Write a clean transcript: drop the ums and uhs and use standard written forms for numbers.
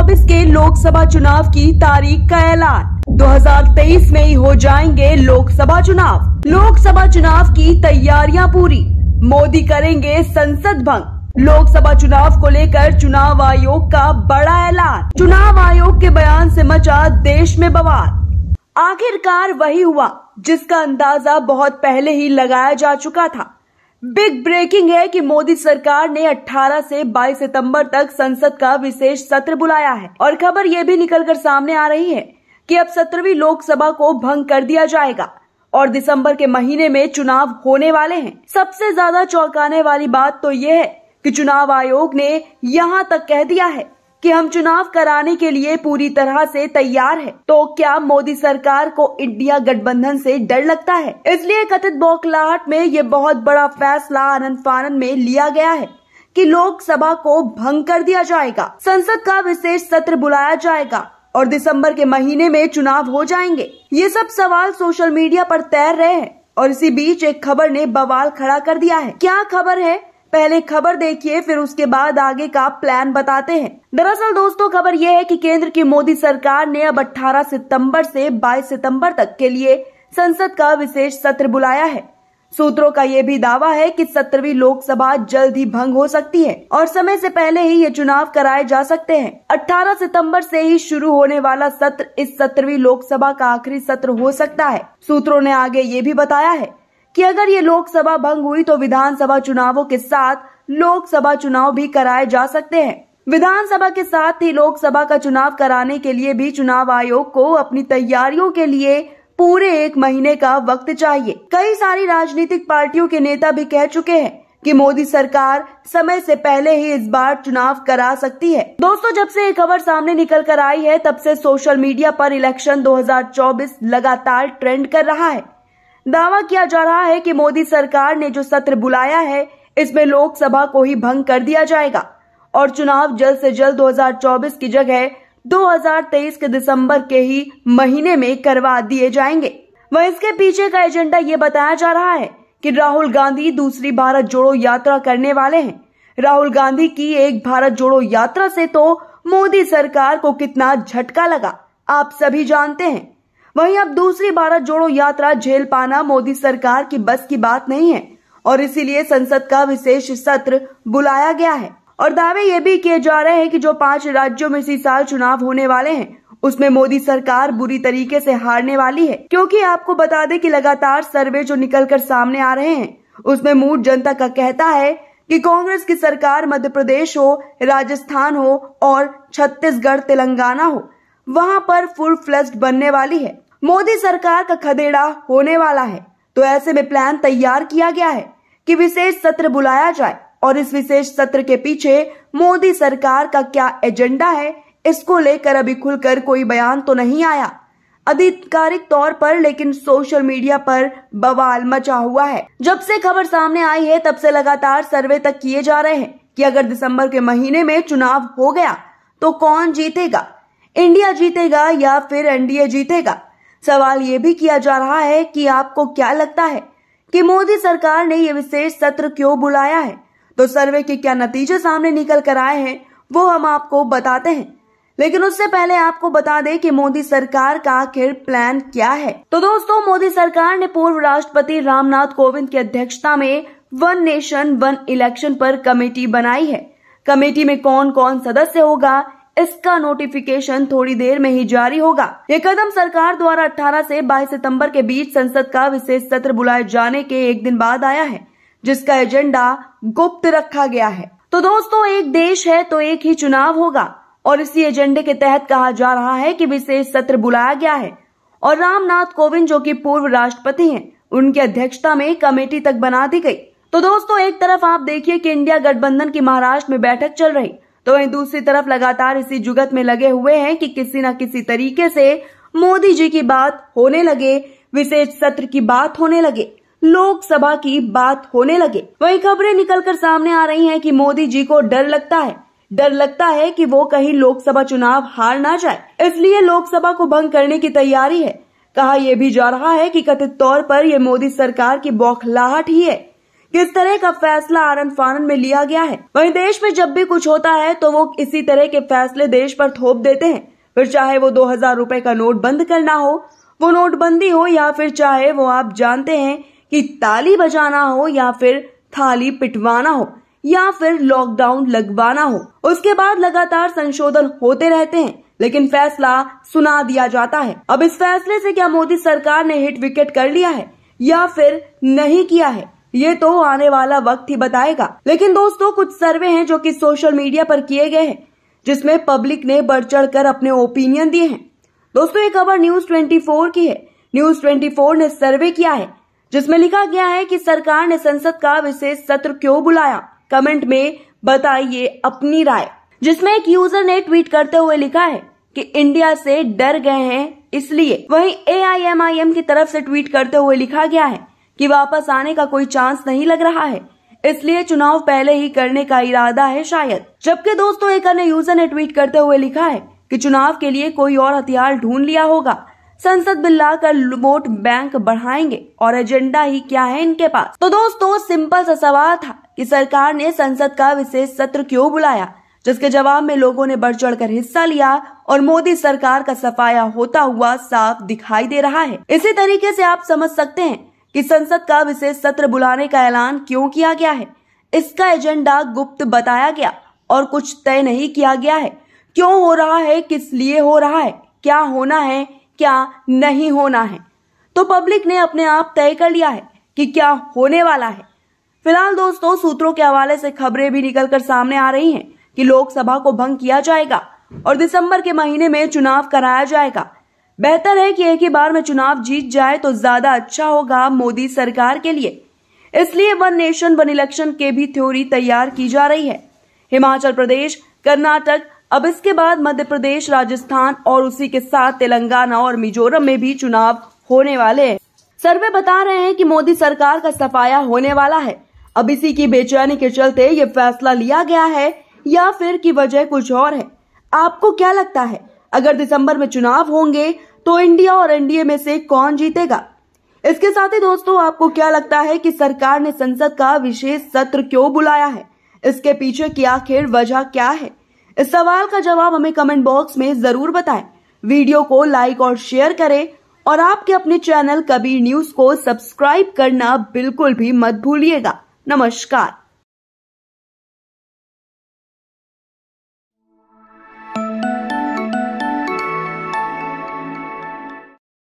2024 के लोकसभा चुनाव की तारीख का ऐलान। 2023 में ही हो जाएंगे लोकसभा चुनाव। लोकसभा चुनाव की तैयारियां पूरी, मोदी करेंगे संसद भंग। लोकसभा चुनाव को लेकर चुनाव आयोग का बड़ा ऐलान। चुनाव आयोग के बयान से मचा देश में बवाल। आखिरकार वही हुआ जिसका अंदाजा बहुत पहले ही लगाया जा चुका था। बिग ब्रेकिंग है कि मोदी सरकार ने 18 से 22 सितंबर तक संसद का विशेष सत्र बुलाया है और खबर यह भी निकलकर सामने आ रही है कि अब 17वीं लोकसभा को भंग कर दिया जाएगा और दिसंबर के महीने में चुनाव होने वाले हैं। सबसे ज्यादा चौंकाने वाली बात तो यह है कि चुनाव आयोग ने यहां तक कह दिया है कि हम चुनाव कराने के लिए पूरी तरह से तैयार है। तो क्या मोदी सरकार को इंडिया गठबंधन से डर लगता है? इसलिए कथित बौखलाहट में ये बहुत बड़ा फैसला आनन फानन में लिया गया है कि लोकसभा को भंग कर दिया जाएगा, संसद का विशेष सत्र बुलाया जाएगा और दिसंबर के महीने में चुनाव हो जाएंगे। ये सब सवाल सोशल मीडिया पर तैर रहे हैं और इसी बीच एक खबर ने बवाल खड़ा कर दिया है। क्या खबर है? पहले खबर देखिए, फिर उसके बाद आगे का प्लान बताते हैं। दरअसल दोस्तों, खबर यह है कि केंद्र की मोदी सरकार ने अब 18 सितंबर से 22 सितंबर तक के लिए संसद का विशेष सत्र बुलाया है। सूत्रों का यह भी दावा है कि 17वीं लोकसभा जल्द ही भंग हो सकती है और समय से पहले ही ये चुनाव कराए जा सकते हैं। 18 सितंबर से ही शुरू होने वाला सत्र इस 17वीं लोकसभा का आखिरी सत्र हो सकता है। सूत्रों ने आगे ये भी बताया है कि अगर ये लोकसभा भंग हुई तो विधानसभा चुनावों के साथ लोकसभा चुनाव भी कराए जा सकते हैं। विधानसभा के साथ ही लोकसभा का चुनाव कराने के लिए भी चुनाव आयोग को अपनी तैयारियों के लिए पूरे 1 महीने का वक्त चाहिए। कई सारी राजनीतिक पार्टियों के नेता भी कह चुके हैं कि मोदी सरकार समय से पहले ही इस बार चुनाव करा सकती है। दोस्तों, जब से ये खबर सामने निकल कर आई है तब से सोशल मीडिया पर इलेक्शन 2024 लगातार ट्रेंड कर रहा है। दावा किया जा रहा है कि मोदी सरकार ने जो सत्र बुलाया है इसमें लोकसभा को ही भंग कर दिया जाएगा और चुनाव जल्द से जल्द 2024 की जगह 2023 के दिसंबर के ही महीने में करवा दिए जाएंगे। वहीं इसके पीछे का एजेंडा ये बताया जा रहा है कि राहुल गांधी दूसरी भारत जोड़ो यात्रा करने वाले हैं। राहुल गांधी की एक भारत जोड़ो यात्रा से तो मोदी सरकार को कितना झटका लगा, आप सभी जानते हैं। वहीं अब दूसरी भारत जोड़ो यात्रा झेल पाना मोदी सरकार की बस की बात नहीं है और इसीलिए संसद का विशेष सत्र बुलाया गया है। और दावे ये भी किए जा रहे हैं कि जो 5 राज्यों में इसी साल चुनाव होने वाले हैं उसमें मोदी सरकार बुरी तरीके से हारने वाली है, क्योंकि आपको बता दें कि लगातार सर्वे जो निकलकर सामने आ रहे हैं उसमें मूड जनता का कहता है कि कांग्रेस की सरकार मध्य प्रदेश हो, राजस्थान हो और छत्तीसगढ़ तेलंगाना हो, वहां पर फुल फ्लेज्ड बनने वाली है। मोदी सरकार का खदेड़ा होने वाला है। तो ऐसे में प्लान तैयार किया गया है कि विशेष सत्र बुलाया जाए और इस विशेष सत्र के पीछे मोदी सरकार का क्या एजेंडा है इसको लेकर अभी खुलकर कोई बयान तो नहीं आया आधिकारिक तौर पर, लेकिन सोशल मीडिया पर बवाल मचा हुआ है। जब से खबर सामने आई है तब से लगातार सर्वे तक किए जा रहे हैं कि अगर दिसंबर के महीने में चुनाव हो गया तो कौन जीतेगा, इंडिया जीतेगा या फिर एनडीए जीतेगा। सवाल ये भी किया जा रहा है कि आपको क्या लगता है कि मोदी सरकार ने ये विशेष सत्र क्यों बुलाया है? तो सर्वे के क्या नतीजे सामने निकल कर आए हैं वो हम आपको बताते हैं, लेकिन उससे पहले आपको बता दें कि मोदी सरकार का आखिर प्लान क्या है। तो दोस्तों, मोदी सरकार ने पूर्व राष्ट्रपति रामनाथ कोविंद की अध्यक्षता में 1 नेशन 1 इलेक्शन पर कमेटी बनाई है। कमेटी में कौन कौन सदस्य होगा इसका नोटिफिकेशन थोड़ी देर में ही जारी होगा। ये कदम सरकार द्वारा 18 से 22 सितंबर के बीच संसद का विशेष सत्र बुलाए जाने के 1 दिन बाद आया है, जिसका एजेंडा गुप्त रखा गया है। तो दोस्तों, एक देश है तो एक ही चुनाव होगा और इसी एजेंडे के तहत कहा जा रहा है कि विशेष सत्र बुलाया गया है और रामनाथ कोविंद जो कि पूर्व राष्ट्रपति हैं उनकी अध्यक्षता में कमेटी तक बना दी गई। तो दोस्तों, एक तरफ आप देखिए कि इंडिया गठबंधन की महाराष्ट्र में बैठक चल रही, तो वहीं दूसरी तरफ लगातार इसी जुगत में लगे हुए हैं कि किसी न किसी तरीके से मोदी जी की बात होने लगे, विशेष सत्र की बात होने लगे, लोकसभा की बात होने लगे। वहीं खबरें निकलकर सामने आ रही हैं कि मोदी जी को डर लगता है कि वो कहीं लोकसभा चुनाव हार ना जाए, इसलिए लोकसभा को भंग करने की तैयारी है। कहा यह भी जा रहा है कि कथित तौर पर यह मोदी सरकार की बौखलाहट ही है किस तरह का फैसला आनन फानन में लिया गया है। वहीं देश में जब भी कुछ होता है तो वो इसी तरह के फैसले देश पर थोप देते हैं, फिर चाहे वो 2000 रुपए का नोट बंद करना हो, वो नोटबंदी हो, या फिर चाहे वो आप जानते हैं कि ताली बजाना हो, या फिर थाली पिटवाना हो, या फिर लॉकडाउन लगवाना हो। उसके बाद लगातार संशोधन होते रहते हैं, लेकिन फैसला सुना दिया जाता है। अब इस फैसले से क्या मोदी सरकार ने हिट विकेट कर लिया है या फिर नहीं किया है, ये तो आने वाला वक्त ही बताएगा। लेकिन दोस्तों, कुछ सर्वे हैं जो कि सोशल मीडिया पर किए गए हैं, जिसमें पब्लिक ने बढ़ चढ़ कर अपने ओपिनियन दिए हैं। दोस्तों, ये खबर न्यूज 24 की है। न्यूज 24 ने सर्वे किया है, जिसमें लिखा गया है कि सरकार ने संसद का विशेष सत्र क्यों बुलाया। कमेंट में बताइए अपनी राय। जिसमें एक यूजर ने ट्वीट करते हुए लिखा है कि इंडिया से डर गए हैं इसलिए। वहीं AIMIM की तरफ से ट्वीट करते हुए लिखा गया है कि वापस आने का कोई चांस नहीं लग रहा है, इसलिए चुनाव पहले ही करने का इरादा है शायद। जबकि दोस्तों, एक अन्य यूजर ने ट्वीट करते हुए लिखा है कि चुनाव के लिए कोई और हथियार ढूंढ लिया होगा, संसद बिल लाकर वोट बैंक बढ़ाएंगे, और एजेंडा ही क्या है इनके पास। तो दोस्तों, सिंपल सा सवाल था कि सरकार ने संसद का विशेष सत्र क्यों बुलाया, जिसके जवाब में लोगों ने बढ़ चढ़कर हिस्सा लिया और मोदी सरकार का सफाया होता हुआ साफ दिखाई दे रहा है। इसी तरीके से आप समझ सकते हैं कि संसद का विशेष सत्र बुलाने का ऐलान क्यों किया गया है। इसका एजेंडा गुप्त बताया गया और कुछ तय नहीं किया गया है। क्यों हो रहा है, किस लिए हो रहा है, क्या होना है, क्या नहीं होना है, तो पब्लिक ने अपने आप तय कर लिया है कि क्या होने वाला है। फिलहाल दोस्तों, सूत्रों के हवाले से खबरें भी निकलकर सामने आ रही हैं कि लोकसभा को भंग किया जाएगा और दिसंबर के महीने में चुनाव कराया जाएगा। बेहतर है कि एक ही बार में चुनाव जीत जाए तो ज्यादा अच्छा होगा मोदी सरकार के लिए। इसलिए वन नेशन वन इलेक्शन के भी थ्योरी तैयार की जा रही है। हिमाचल प्रदेश, कर्नाटक, अब इसके बाद मध्य प्रदेश, राजस्थान और उसी के साथ तेलंगाना और मिजोरम में भी चुनाव होने वाले हैं। सर्वे बता रहे हैं कि मोदी सरकार का सफाया होने वाला है। अब इसी की बेचैनी के चलते ये फैसला लिया गया है या फिर की वजह कुछ और है। आपको क्या लगता है, अगर दिसंबर में चुनाव होंगे तो इंडिया और एनडीए में से कौन जीतेगा? इसके साथ ही दोस्तों, आपको क्या लगता है कि सरकार ने संसद का विशेष सत्र क्यों बुलाया है? इसके पीछे की आखिर वजह क्या है? इस सवाल का जवाब हमें कमेंट बॉक्स में जरूर बताएं। वीडियो को लाइक और शेयर करें और आपके अपने चैनल कबीर न्यूज को सब्सक्राइब करना बिल्कुल भी मत भूलिएगा। नमस्कार।